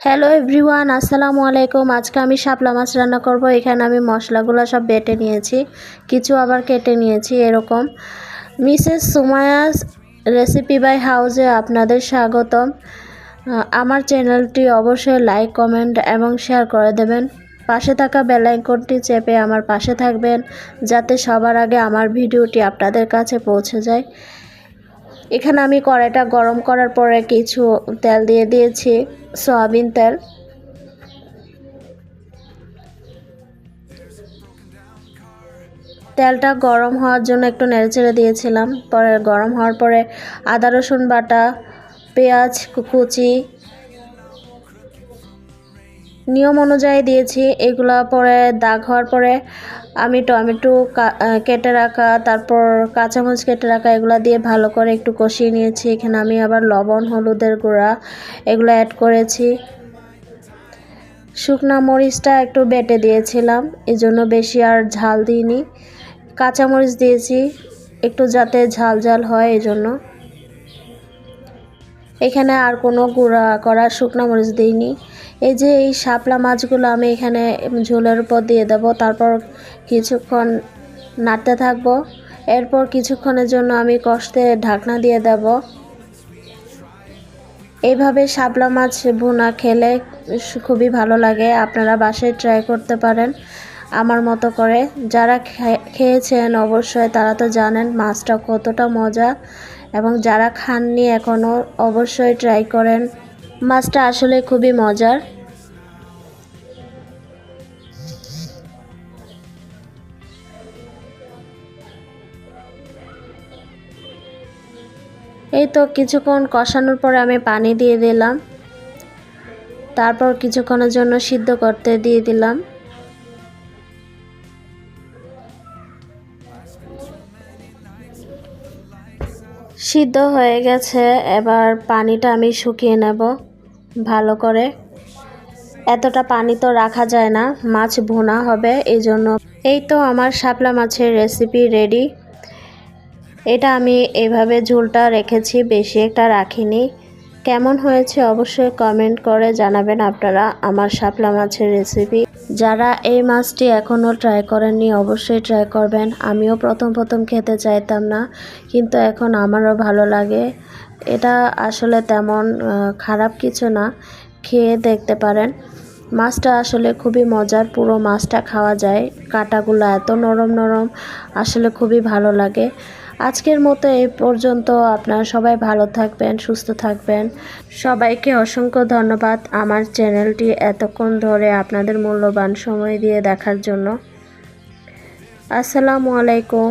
Hello everyone, আসসালামু আলাইকুম। আজকে আমি শাপলা মাছ রান্না করব। এখানে আমি মশলাগুলো সব বেটে নিয়েছি, কিছু আবার কেটে নিয়েছি। এরকম মিসেস সুমায়াস রেসিপি বাই হাউসে আপনাদের স্বাগতম। আমার চ্যানেলটি অবশ্যই লাইক, কমেন্ট এবং শেয়ার করে দেবেন। পাশে থাকা বেল আইকনটি চেপে আমার পাশে থাকবেন, যাতে সবার আগে আমার ভিডিওটি আপনাদের কাছে পৌঁছে যায়। এখানে আমি কড়াইটা গরম করার পরে কিছু তেল দিয়ে দিয়েছি, সয়াবিন তেল। তেলটা গরম হওয়ার জন্য একটু নেড়েচেড়ে দিয়েছিলাম। পরে গরম হওয়ার পরে আদা রসুন বাটা, পেঁয়াজ কুচি নিয়ম অনুযায়ী দিয়েছি। এগুলা পরে দাগ হওয়ার পরে আমি টমেটো কেটে রাখা, তারপর কাঁচামরিচ কেটে রাখা, এগুলা দিয়ে ভালো করে একটু কষিয়ে নিয়েছি। এখানে আমি আবার লবণ, হলুদের গুঁড়া এগুলো অ্যাড করেছি। শুকনা মরিচটা একটু বেটে দিয়েছিলাম, এজন্য বেশি আর ঝাল দিইনি। কাঁচামরিচ দিয়েছি একটু যাতে ঝাল ঝাল হয়, এজন্য। এখানে আর কোনো গুঁড়া করা শুকনো মরিচ দিইনি। এই যে এই শাপলা মাছগুলো আমি এখানে ঝোলের উপর দিয়ে দেব, তারপর কিছুক্ষণ নাড়তে থাকবো। এরপর কিছুক্ষণের জন্য আমি কষতে ঢাকনা দিয়ে দেব। এইভাবে শাপলা মাছ ভুনা খেলে খুবই ভালো লাগে। আপনারা বাসায় ট্রাই করতে পারেন আমার মতো করে। যারা খেয়েছেন অবশ্যই তারা তো জানেন মাছটা কতটা মজা, এবং যারা খাননি এখনও অবশ্যই ট্রাই করেন। মাছটা আসলে খুবই মজার। এই তো কিছুক্ষণ কষানোর পরে আমি পানি দিয়ে দিলাম, তারপর কিছুক্ষণের জন্য সিদ্ধ করতে দিয়ে দিলাম। সিদ্ধ হয়ে গেছে, এবার পানিটা আমি শুকিয়ে নেব ভালো করে। এতটা পানি তো রাখা যায় না, মাছ ভুনা হবে এই জন্য। এই তো আমার শাপলা মাছের রেসিপি রেডি। এটা আমি এইভাবে ঝোলটা রেখেছি, বেশি একটা রাখিনি। কেমন হয়েছে অবশ্যই কমেন্ট করে জানাবেন আপনারা আমার শাপলা মাছের রেসিপি। যারা এই মাছটি এখনও ট্রাই করেননি অবশ্যই ট্রাই করবেন। আমিও প্রথম খেতে চাইতাম না, কিন্তু এখন আমারও ভালো লাগে। এটা আসলে তেমন খারাপ কিছু না, খেয়ে দেখতে পারেন। মাছটা আসলে খুবই মজার, পুরো মাছটা খাওয়া যায়। কাঁটাগুলো এত নরম নরম, আসলে খুবই ভালো লাগে। আজকের মতো এই পর্যন্ত। আপনারা সবাই ভালো থাকবেন, সুস্থ থাকবেন। সবাইকে অসংখ্য ধন্যবাদ আমার চ্যানেলটি এতক্ষণ ধরে আপনাদের মূল্যবান সময় দিয়ে দেখার জন্য। আসসালামু আলাইকুম।